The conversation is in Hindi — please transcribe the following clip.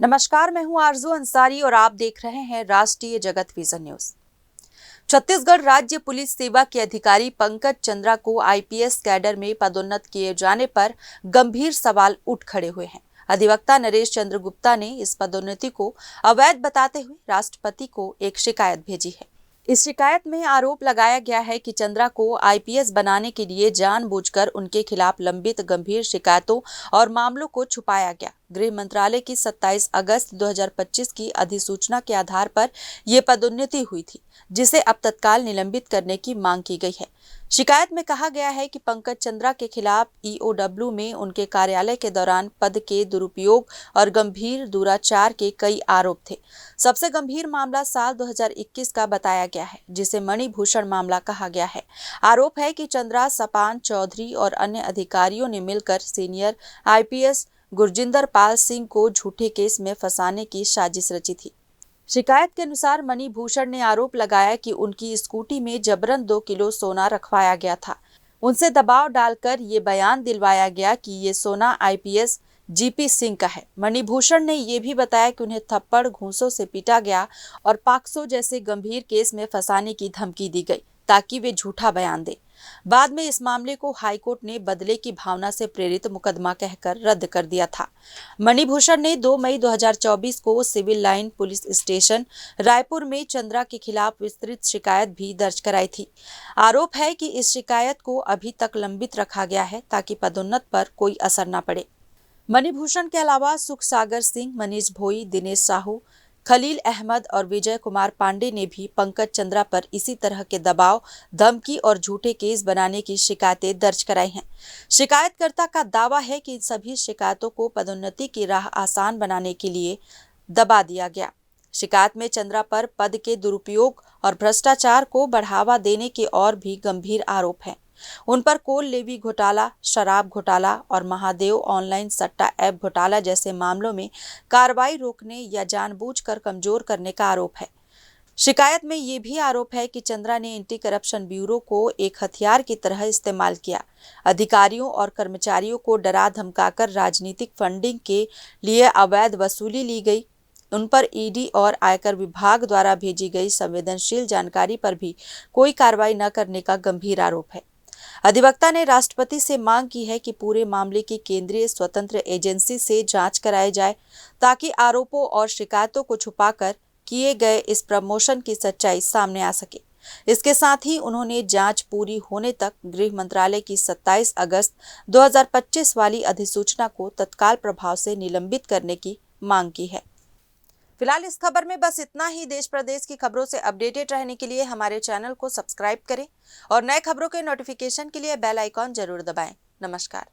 नमस्कार, मैं हूं आरजू अंसारी और आप देख रहे हैं राष्ट्रीय जगत विजन न्यूज। छत्तीसगढ़ राज्य पुलिस सेवा के अधिकारी पंकज चंद्रा को आईपीएस कैडर में पदोन्नत किए जाने पर गंभीर सवाल उठ खड़े हुए हैं। अधिवक्ता नरेश चंद्र गुप्ता ने इस पदोन्नति को अवैध बताते हुए राष्ट्रपति को एक शिकायत भेजी है। इस शिकायत में आरोप लगाया गया है कि चंद्रा को आईपीएस बनाने के लिए जानबूझकर उनके खिलाफ लंबित गंभीर शिकायतों और मामलों को छुपाया गया। गृह मंत्रालय की 27 अगस्त 2025 की अधिसूचना के आधार पर यह पदोन्नति हुई थी, जिसे अब तत्काल निलंबित करने की मांग की गई है। शिकायत में कहा गया है कि पंकज चंद्रा के खिलाफ ईओडब्ल्यू में उनके कार्यालय के दौरान पद के दुरुपयोग और गंभीर दुराचार के कई आरोप थे। सबसे गंभीर मामला साल 2021 का बताया गया है, जिसे मणिभूषण मामला कहा गया है। आरोप है कि चंद्रा, सपान चौधरी और अन्य अधिकारियों ने मिलकर सीनियर आईपीएस गुरजिंदर पाल सिंह को झूठे केस में फंसाने की साजिश रची थी। शिकायत के अनुसार मणिभूषण ने आरोप लगाया कि उनकी स्कूटी में जबरन 2 किलो सोना रखवाया गया था। उनसे दबाव डालकर ये बयान दिलवाया गया कि ये सोना आईपीएस जीपी सिंह का है। मणिभूषण ने यह भी बताया कि उन्हें थप्पड़, घूंसों से पीटा गया और पाक्सो जैसे गंभीर केस में फंसाने की धमकी दी गई ताकि वे झूठा बयान दें। बाद में इस मामले को हाईकोर्ट ने बदले की भावना से प्रेरित मुकदमा कहकर रद्द कर दिया था। मणिभूषण ने 2 मई 2024 को civil line police station Raipur में चंद्रा के खिलाफ विस्तृत शिकायत भी दर्ज कराई थी। आरोप है कि इस शिकायत को अभी तक लंबित रखा गया है ताकि पदोन्नत पर कोई असर न पड़े। मणिभूषण के अलावा सुख सागर सिंह, मनीष भोई, दिनेश साहू, खलील अहमद और विजय कुमार पांडे ने भी पंकज चंद्रा पर इसी तरह के दबाव, धमकी और झूठे केस बनाने की शिकायतें दर्ज कराई हैं। शिकायतकर्ता का दावा है कि इन सभी शिकायतों को पदोन्नति की राह आसान बनाने के लिए दबा दिया गया। शिकायत में चंद्रा पर पद के दुरुपयोग और भ्रष्टाचार को बढ़ावा देने के और भी गंभीर आरोप हैं। उन पर कोल लेवी घोटाला, शराब घोटाला और महादेव ऑनलाइन सट्टा ऐप घोटाला जैसे मामलों में कार्रवाई रोकने या जानबूझकर कमजोर करने का आरोप है। शिकायत में ये भी आरोप है कि चंद्रा ने एंटी करप्शन ब्यूरो को एक हथियार की तरह इस्तेमाल किया। अधिकारियों और कर्मचारियों को डरा धमकाकर राजनीतिक फंडिंग के लिए अवैध वसूली ली गई। उन पर ईडी और आयकर विभाग द्वारा भेजी गई संवेदनशील जानकारी पर भी कोई कार्रवाई न करने का गंभीर आरोप है। अधिवक्ता ने राष्ट्रपति से मांग की है कि पूरे मामले की केंद्रीय स्वतंत्र एजेंसी से जांच कराई जाए ताकि आरोपों और शिकायतों को छुपाकर किए गए इस प्रमोशन की सच्चाई सामने आ सके। इसके साथ ही उन्होंने जांच पूरी होने तक गृह मंत्रालय की 27 अगस्त 2025 वाली अधिसूचना को तत्काल प्रभाव से निलंबित करने की मांग की है। फिलहाल इस खबर में बस इतना ही। देश प्रदेश की खबरों से अपडेटेड रहने के लिए हमारे चैनल को सब्सक्राइब करें और नए खबरों के नोटिफिकेशन के लिए बेल आइकॉन जरूर दबाएं। नमस्कार।